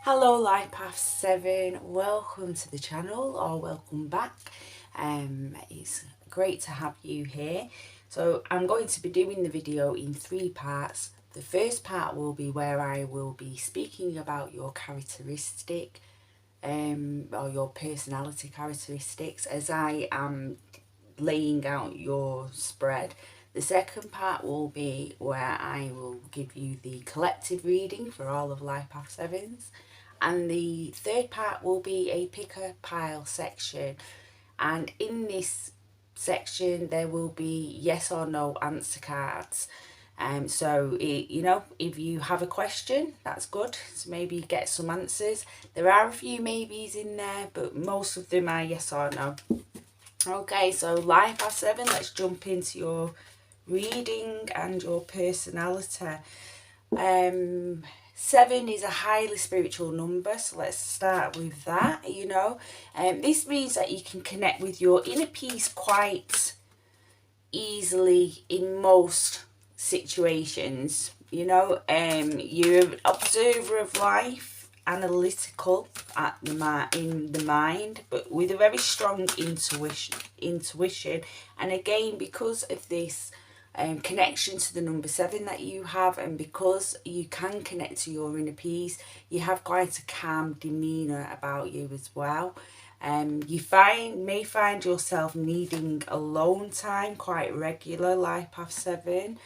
Hello Life Path 7, welcome to the channel or welcome back. It's great to have you here. So I'm going to be doing the video in 3 parts. The first part will be where I will be speaking about your characteristic or your personality characteristics as I am laying out your spread. The second part will be where I will give you the collective reading for all of Life Path 7s. And the third part will be a pick a pile section. And in this section, there will be yes or no answer cards. So, if you have a question, that's good. So maybe get some answers. There are a few maybes in there, but most of them are yes or no. Okay, so Life Path 7, let's jump into your reading and your personality. 7 is a highly spiritual number, so let's start with that. This means that you can connect with your inner peace quite easily in most situations. You're an observer of life, analytical in the mind, but with a very strong intuition. And again, because of this connection to the number 7 that you have, and because you can connect to your inner peace, you have quite a calm demeanor about you as well. You may find yourself needing alone time quite regular, Life Path 7.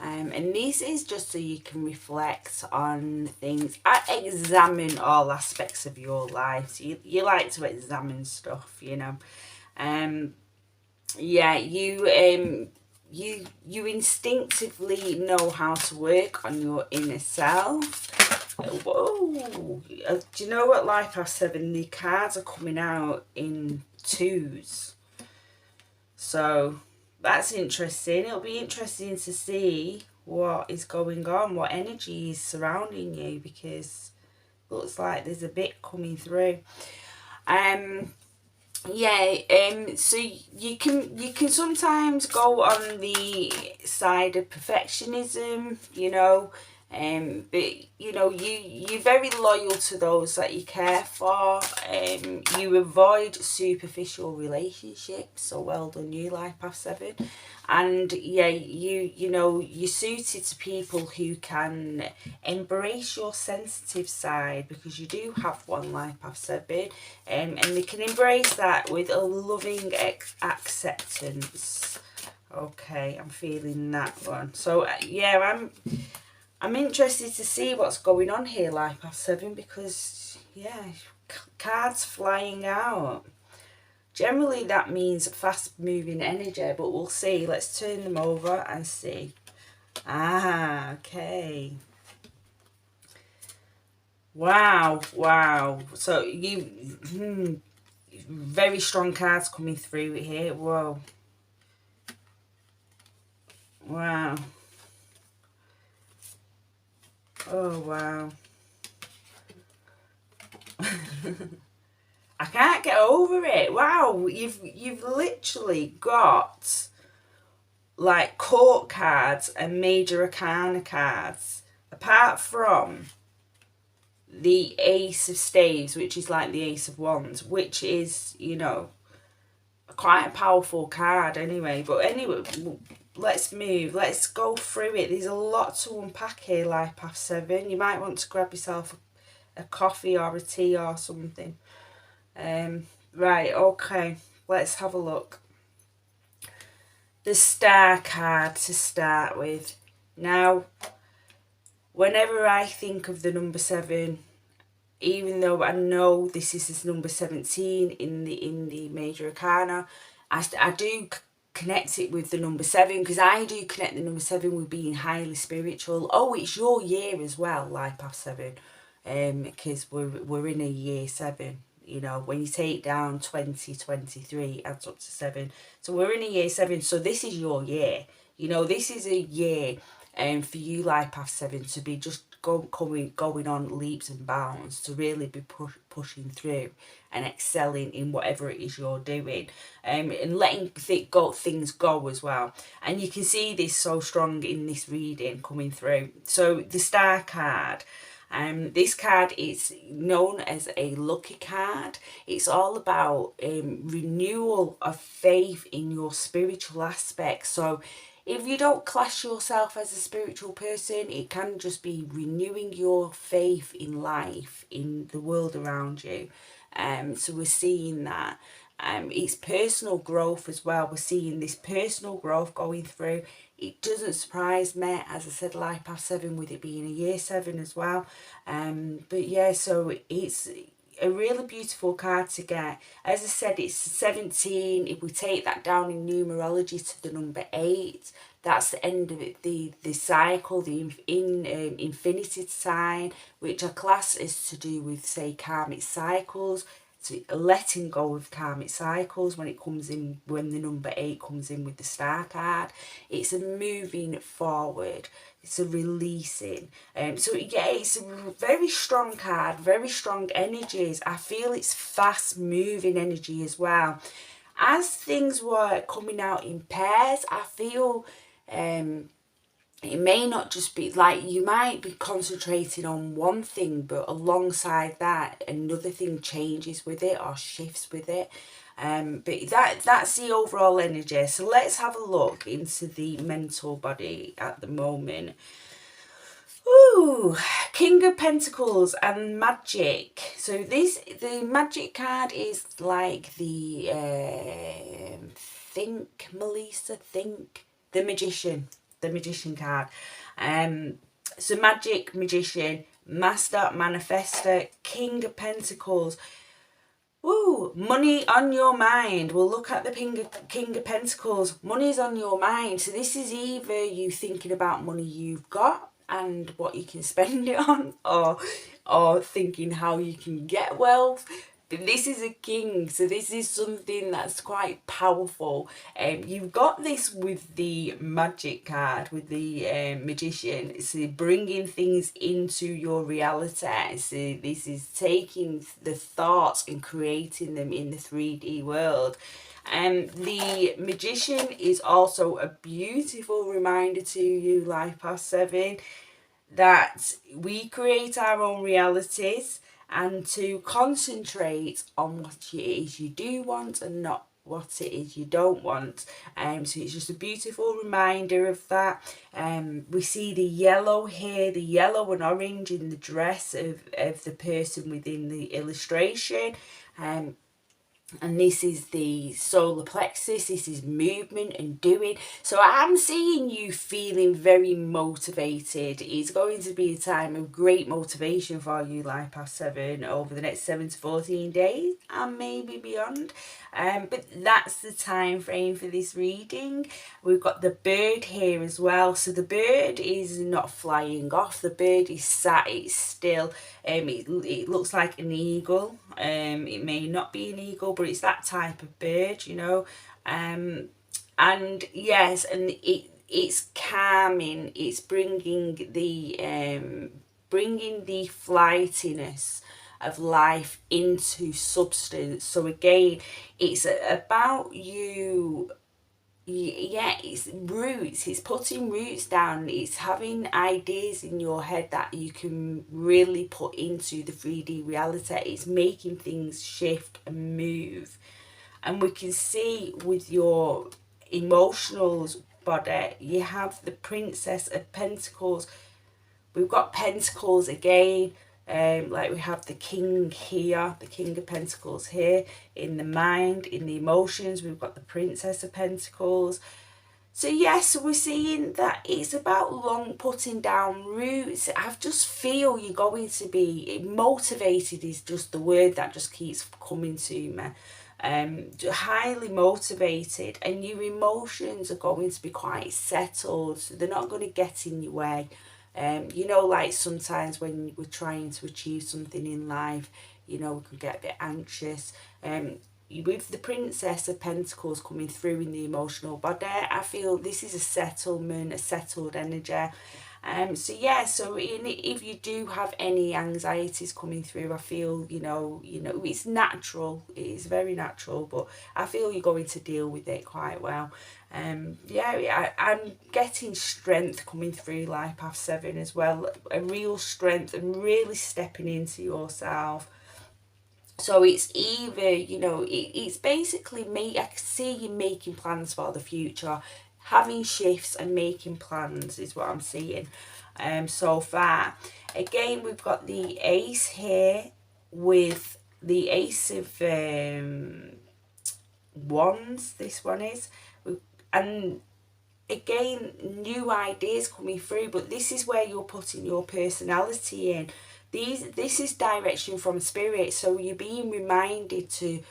And this is just so you can reflect on things, examine all aspects of your life. So you like to examine stuff, you instinctively know how to work on your inner self. Whoa! Do you know what, Life Path 7? The cards are coming out in 2s. So that's interesting. It'll be interesting to see what is going on, what energy is surrounding you, because it looks like there's a bit coming through. So you can sometimes go on the side of perfectionism, but you're very loyal to those that you care for. You avoid superficial relationships, so well done you, Life Path 7. And you're suited to people who can embrace your sensitive side, because you do have one, Life Path 7, and they can embrace that with a loving acceptance. Okay, I'm feeling that one. So I'm interested to see what's going on here, Life Path 7, because cards flying out. Generally that means fast moving energy, but we'll see. Let's turn them over and see. Okay. Wow. So very strong cards coming through here. Whoa. Wow. Oh wow. I can't get over it. Wow, you've literally got like court cards and major arcana cards, apart from the Ace of Staves, which is like the Ace of Wands, which is, quite a powerful card anyway. But anyway, let's go through it. There's a lot to unpack here, Life Path 7. You might want to grab yourself a coffee or a tea or something. Right, okay, let's have a look. The Star card to start with. Now, whenever I think of the number 7, even though I know this is number 17 in the major arcana, I do connect it with the number 7, because I do connect the number 7 with being highly spiritual. Oh, it's your year as well, Life Path 7, because we're in a year 7. When you take down 2023, adds up to 7. So we're in a year 7. So this is your year. This is a year for you, Life Path 7, to be just going on leaps and bounds, to really be pushing through and excelling in whatever it is you're doing, and letting things go as well. And you can see this so strong in this reading coming through. So the Star card. This card is known as a lucky card. It's all about renewal of faith in your spiritual aspect. So if you don't class yourself as a spiritual person, it can just be renewing your faith in life, in the world around you. So we're seeing that. It's personal growth as well. We're seeing this personal growth going through. It doesn't surprise me, as I said, life past 7, with it being a year 7 as well. But yeah, so it's a really beautiful card to get. As I said, it's 17. If we take that down in numerology to the number 8, that's the end of it, the cycle, the infinity sign, which a class is to do with, say, karmic cycles. So letting go of karmic cycles when it comes in, when the number 8 comes in with the star card. It's a moving forward. It's a releasing. So yeah, it's a very strong card, very strong energies. I feel it's fast moving energy as well. As things were coming out in pairs, I feel it may not just be like, you might be concentrating on one thing, but alongside that another thing changes with it or shifts with it. But that's the overall energy. So let's have a look into the mental body at the moment. Ooh, King of Pentacles and Magic. So the Magic card is like the think, Melissa, think, the Magician card. So Magic, Magician, Master, Manifestor, King of Pentacles. Ooh, money on your mind. We'll look at the King of Pentacles. Money's on your mind. So this is either you thinking about money you've got and what you can spend it on, or thinking how you can get wealth. But this is a king, so this is something that's quite powerful. You've got this with the Magic card, with the Magician. So bringing things into your reality. So this is taking the thoughts and creating them in the 3D world. The Magician is also a beautiful reminder to you, life past 7, that we create our own realities, and to concentrate on what it is you do want and not what it is you don't want. So it's just a beautiful reminder of that. We see the yellow here, the yellow and orange in the dress of the person within the illustration. And this is the solar plexus. This is movement and doing. So I'm seeing you feeling very motivated. It's going to be a time of great motivation for you, life past 7, over the next 7 to 14 days and maybe beyond. But that's the time frame for this reading. We've got the bird here as well. So the bird is not flying off. The bird is sat, it's still. It looks like an eagle. It may not be an eagle, but it's that type of bird, you know. And yes, and it's calming. It's bringing the flightiness of life into substance. So again, it's about you. Yeah, it's roots. It's putting roots down. It's having ideas in your head that you can really put into the 3D reality. It's making things shift and move. And we can see with your emotionals body, you have the Princess of Pentacles. We've got Pentacles again. Like we have the King here, the King of Pentacles here, in the mind, in the emotions. We've got the Princess of Pentacles. So yes, we're seeing that it's about putting down roots. I just feel you're going to be motivated, is just the word that just keeps coming to me. Highly motivated, and your emotions are going to be quite settled, so they're not going to get in your way. You know, like sometimes when we're trying to achieve something in life, you know, we can get a bit anxious. With the Princess of Pentacles coming through in the emotional body, I feel this is a settlement, a settled energy. So yeah, so if you do have any anxieties coming through, I feel, it's natural. It is very natural, but I feel you're going to deal with it quite well. Yeah, I'm getting strength coming through Life Path 7 as well. A real strength and really stepping into yourself. So it's either, it's basically me. I can see you making plans for the future, having shifts and making plans is what I'm seeing so far. Again, we've got the ace here with the ace of wands, this one is. And again, new ideas coming through, but this is where you're putting your personality in. This is direction from spirit, so you're being reminded to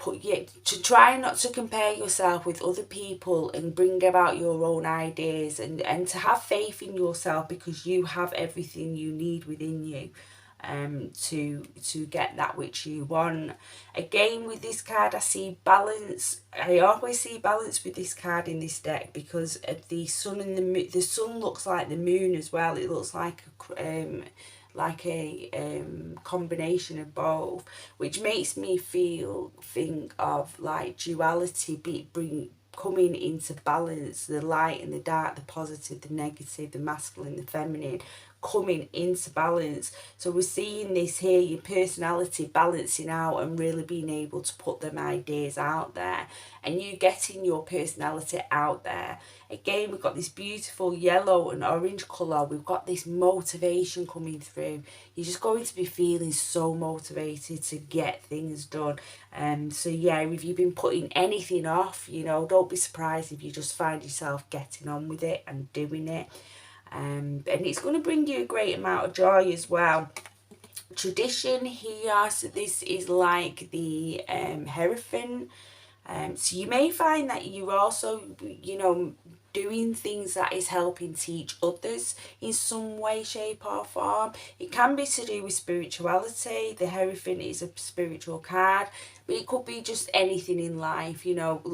to try not to compare yourself with other people and bring about your own ideas, and to have faith in yourself, because you have everything you need within you to get that which you want. Again, with this card, I see balance. I always see balance with this card in this deck, because of the sun and the sun looks like the moon as well. It looks like a combination of both, which makes me think of like duality coming into balance, the light and the dark, the positive, the negative, the masculine, the feminine, coming into balance. So we're seeing this here, your personality balancing out and really being able to put them ideas out there, and you getting your personality out there. Again, we've got this beautiful yellow and orange colour. We've got this motivation coming through. You're just going to be feeling so motivated to get things done. So yeah, if you've been putting anything off, don't be surprised if you just find yourself getting on with it and doing it. And it's going to bring you a great amount of joy as well. Tradition here, so this is like the Hierophant. So you may find that you're also, doing things that is helping teach others in some way, shape or form. It can be to do with spirituality. The Hierophant is a spiritual card, but it could be just anything in life.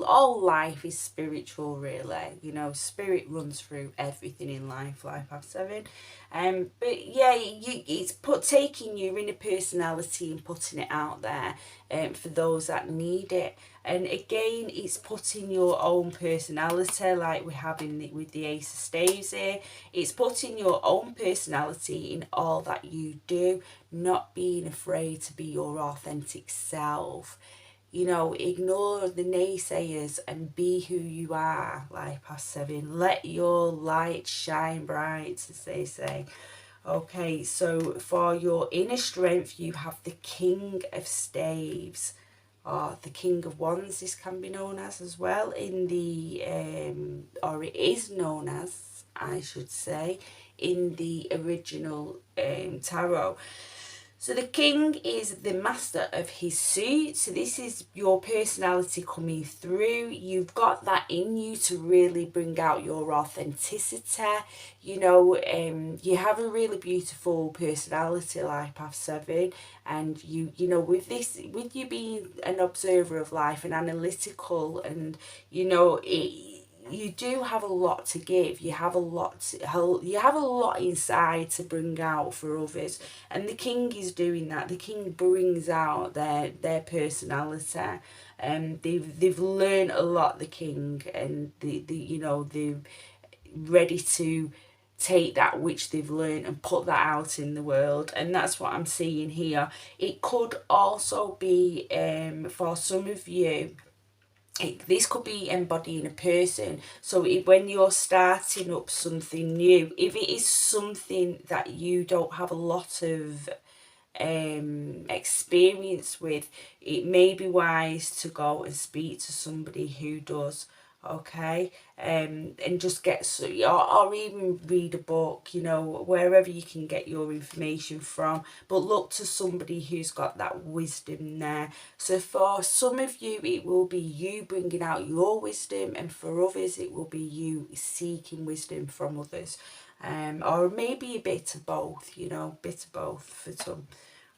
All life is spiritual, really. Spirit runs through everything in life. Life Path 7. But yeah, it's taking your inner personality and putting it out there for those that need it. And again, it's putting your own personality, like we have with the Ace of Staves here. It's putting your own personality in all that you do, not being afraid to be your authentic self. Ignore the naysayers and be who you are, Life Path 7. Let your light shine bright, as they say. Okay, so for your inner strength, you have the King of Staves, or the King of Wands, this can be known as well, in the, or it is known as, I should say, in the original tarot. So the king is the master of his suit. So this is your personality coming through. You've got that in you to really bring out your authenticity. You have a really beautiful personality, Life Path 7. And with you being an observer of life and analytical, and you do have a lot to give. You have a lot inside to bring out for others, and the king is doing that. The king brings out their personality, and they've learned a lot. The king, and they're ready to take that which they've learned and put that out in the world, and that's what I'm seeing here. It could also be for some of you. This could be embodying a person. So when you're starting up something new, if it is something that you don't have a lot of experience with, it may be wise to go and speak to somebody who does. Okay, and just or even read a book, wherever you can get your information from, but look to somebody who's got that wisdom there. So for some of you, it will be you bringing out your wisdom, and for others it will be you seeking wisdom from others, or maybe a bit of both, bit of both for some.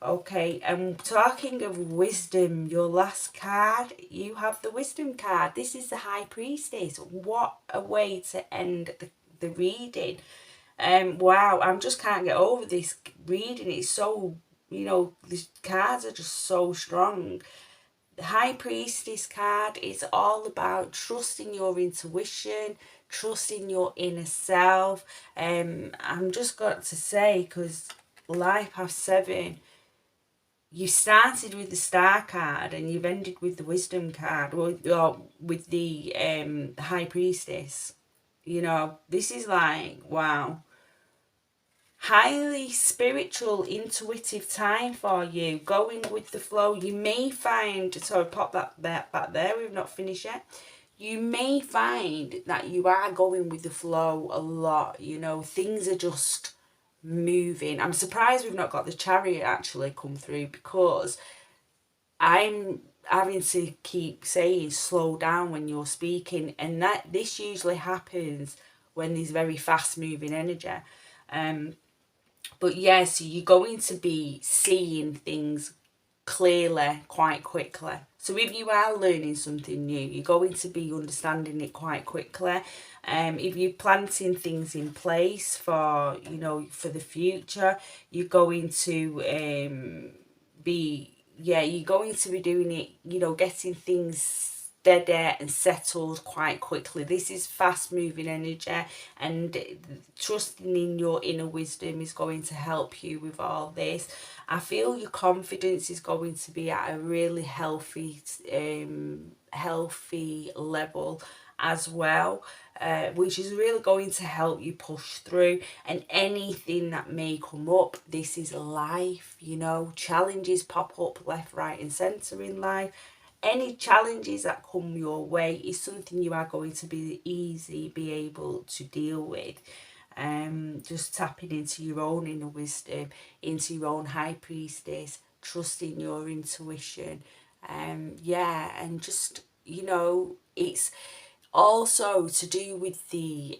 Okay, and talking of wisdom, your last card, you have the wisdom card. This is the High Priestess. What a way to end the reading. Wow, I just can't get over this reading. It's so, the cards are just so strong. The High Priestess card is all about trusting your intuition, trusting your inner self. I'm just got to say, because Life Path 7, you started with the Star card and you've ended with the Wisdom card, or with the High Priestess. This is like, wow. Highly spiritual, intuitive time for you, going with the flow. You may find, sorry, pop that back there, we've not finished yet. You may find that you are going with the flow a lot. Things are just moving. I'm surprised we've not got the Chariot actually come through, because I'm having to keep saying slow down when you're speaking, and that this usually happens when there's very fast moving energy. But yes, you're going to be seeing things clearly quite quickly. So if you are learning something new, you're going to be understanding it quite quickly. If you're planting things in place for, for the future, you're going to you're going to be doing it, getting things steady and settled quite quickly. This is fast moving energy, and trusting in your inner wisdom is going to help you with all this. I feel your confidence is going to be at a really healthy level as well, which is really going to help you push through. And anything that may come up, this is life. Challenges pop up left, right and centre in life. Any challenges that come your way is something you are going to be able to deal with. Just tapping into your own inner wisdom, into your own High Priestess, trusting your intuition. And just, it's also to do with the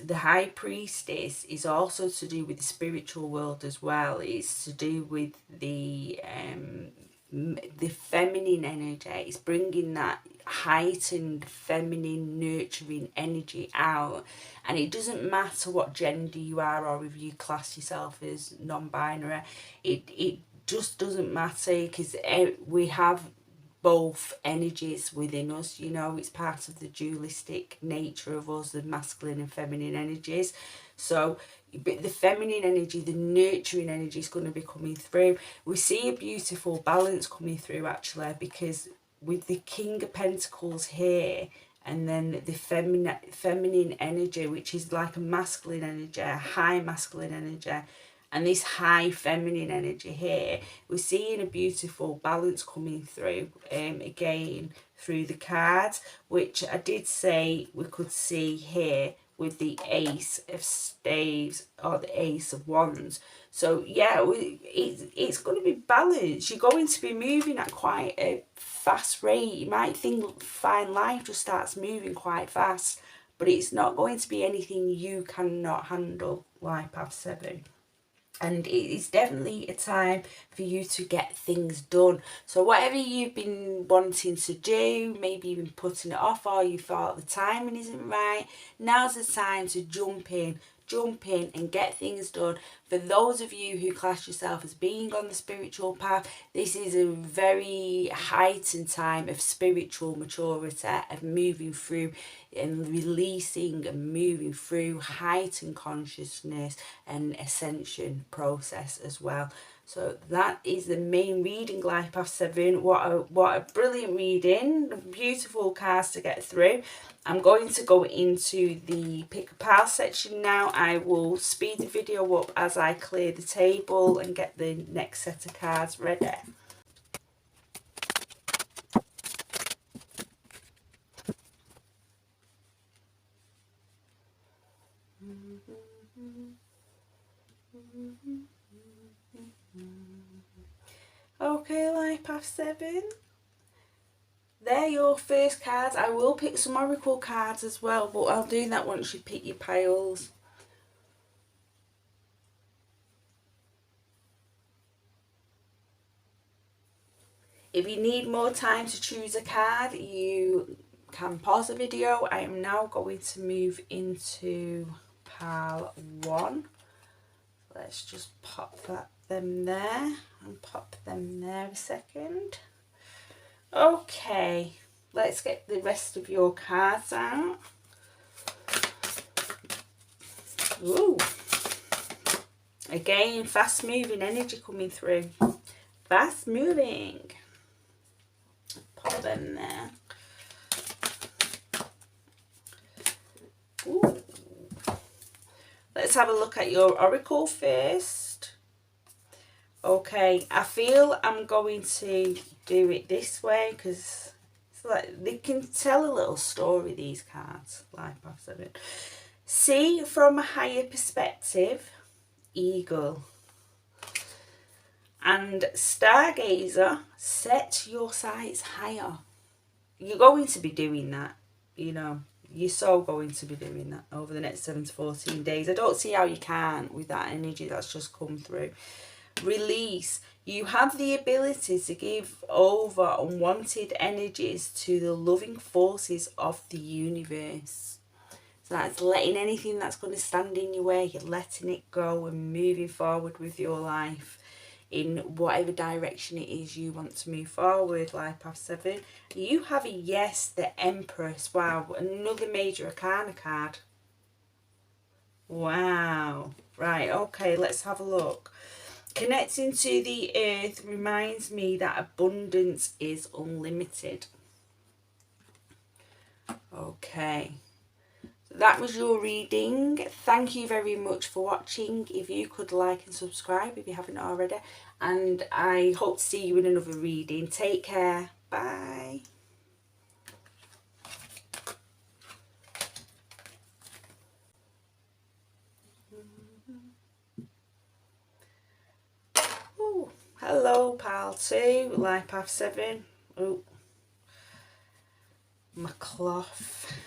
High Priestess is also to do with the spiritual world as well. It's to do with the feminine energy. It's bringing that heightened feminine nurturing energy out, and it doesn't matter what gender you are, or if you class yourself as non-binary. It just doesn't matter, because we have both energies within us. It's part of the dualistic nature of us, the masculine and feminine energies. So but the feminine energy, the nurturing energy, is going to be coming through. We see a beautiful balance coming through actually, because with the King of Pentacles here, and then the feminine energy, which is like a masculine energy, a high masculine energy, and this high feminine energy here, we're seeing a beautiful balance coming through, again through the cards, which I did say we could see here with the Ace of Staves or the Ace of Wands. So yeah, it's going to be balanced. You're going to be moving at quite a fast rate. You might find life just starts moving quite fast, but it's not going to be anything you cannot handle. Life Path 7. And it is definitely a time for you to get things done. So whatever you've been wanting to do, maybe you've been putting it off, or you thought the timing isn't right, now's the time to jump in and get things done. For those of you who class yourself as being on the spiritual path, this is a very heightened time of spiritual maturity, of moving through and releasing and moving through heightened consciousness and ascension process as well. So that is the main reading, Life Path 7. What a brilliant reading. Beautiful cards to get through. I'm going to go into the pick a pile section now. I will speed the video up as I clear the table and get the next set of cards ready. Okay, Life Path 7. They're your first cards. I will pick some oracle cards as well, but I'll do that once you pick your piles. If you need more time to choose a card, you can pause the video. I am now going to move into pile 1. Let's just pop them there and pop them there a second. Okay, let's get the rest of your cards out. Ooh. Again, fast moving energy coming through. Fast moving. Pop them there. Ooh. Let's have a look at your oracle first. Okay, I feel I'm going to do it this way because it's like they can tell a little story, these cards. Life Path 7. See from a higher perspective, Eagle. And Stargazer, set your sights higher. You're going to be doing that, you know. You're so going to be doing that over the next 7 to 14 days. I don't see how you can't with that energy that's just come through. Release. You have the ability to give over unwanted energies to the loving forces of the universe. So that's letting anything that's going to stand in your way, you're letting it go and moving forward with your life in whatever direction it is you want to move forward. Life Path 7. You have a yes, the Empress. Wow, another major arcana card. Wow. Right, okay, let's have a look. Connecting to the earth reminds me that abundance is unlimited. Okay. That was your reading. Thank you very much for watching. If you could like and subscribe if you haven't already. And I hope to see you in another reading. Take care. Bye. Ooh, hello, pal 2. Life Path 7. Oh, my cloth.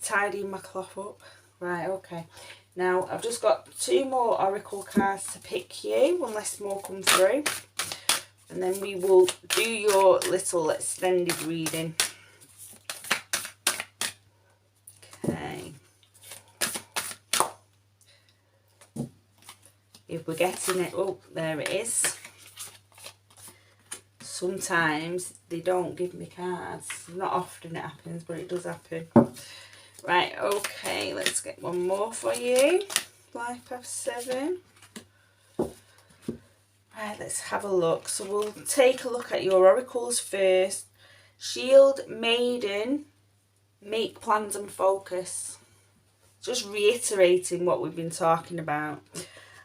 Tidying my cloth up. Right, okay. Now, I've just got 2 more oracle cards to pick you, unless more come through. And then we will do your little extended reading. Okay. If we're getting it, oh, there it is. Sometimes they don't give me cards. Not often it happens, but it does happen. Right, okay, let's get one more for you. Life Path 7. Right, let's have a look. So we'll take a look at your oracles first. Shield, Maiden, make plans and focus. Just reiterating what we've been talking about.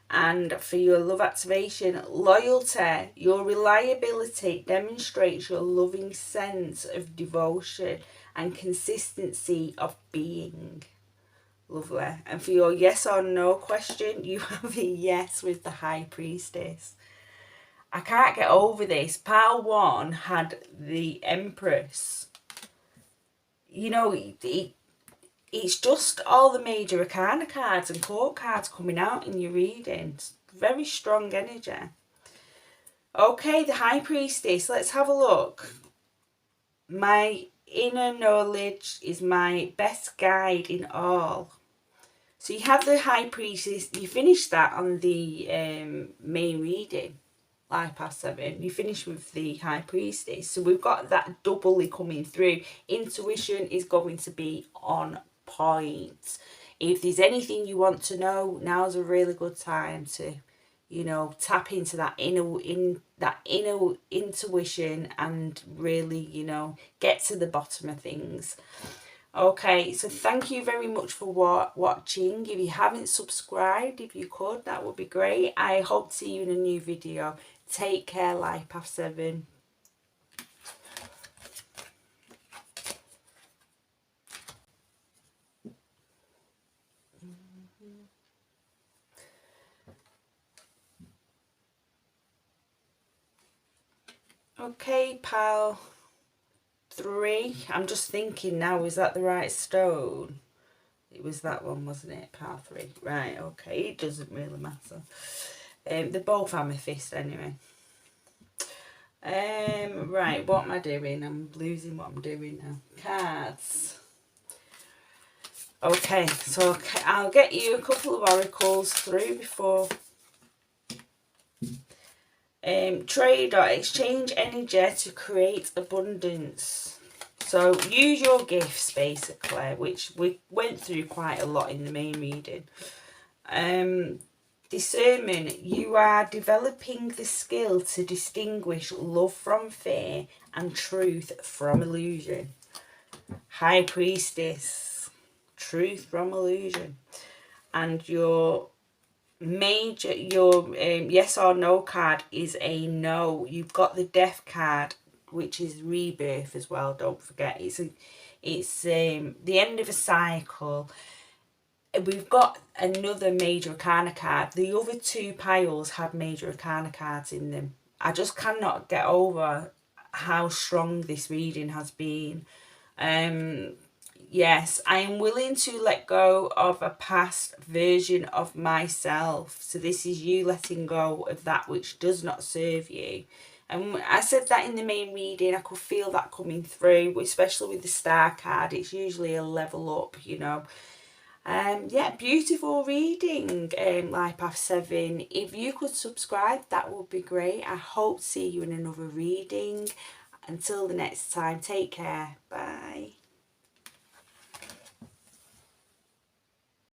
And for your love activation, loyalty, your reliability demonstrates your loving sense of devotion and consistency of being. Lovely. And for your yes or no question, you have a yes with the High Priestess. I can't get over this. Pile 1 had the Empress. You know, it's just all the major arcana cards and court cards coming out in your readings. Very strong energy. Okay, the High Priestess. Let's have a look. My inner knowledge is my best guide in all. So you have the High Priestess. You finished that on the main reading. Life Path 7. You finish with the High Priestess. So we've got that doubly coming through. Intuition is going to be on point. If there's anything you want to know, now's a really good time to, you know, tap into that inner intuition and really, you know, get to the bottom of things. Okay, so thank you very much for watching. If you haven't subscribed, if you could, that would be great. I hope to see you in a new video. Take care, Life Path 7. Okay, pile 3. I'm just thinking now, is that the right stone? It was that one, wasn't it? Pile 3. Right, okay, it doesn't really matter. They're both amethyst anyway. Right, what am I doing? I'm losing what I'm doing now. Cards. Okay, so I'll get you a couple of oracles through before. Trade or exchange energy to create abundance. So use your gifts, basically, which we went through quite a lot in the main reading. Discernment. You are developing the skill to distinguish love from fear and truth from illusion. High Priestess. Truth from illusion. And your yes or no card is a no. You've got the Death card, which is rebirth as well. Don't forget, it's the end of a cycle. We've got another major arcana card. The other two piles had major arcana cards in them. I just cannot get over how strong this reading has been. Yes, I am willing to let go of a past version of myself. So this is you letting go of that which does not serve you. And I said that in the main reading. I could feel that coming through, especially with the star card. It's usually a level up, you know. Yeah, beautiful reading, Life Path 7. If you could subscribe, that would be great. I hope to see you in another reading. Until the next time, take care. Bye.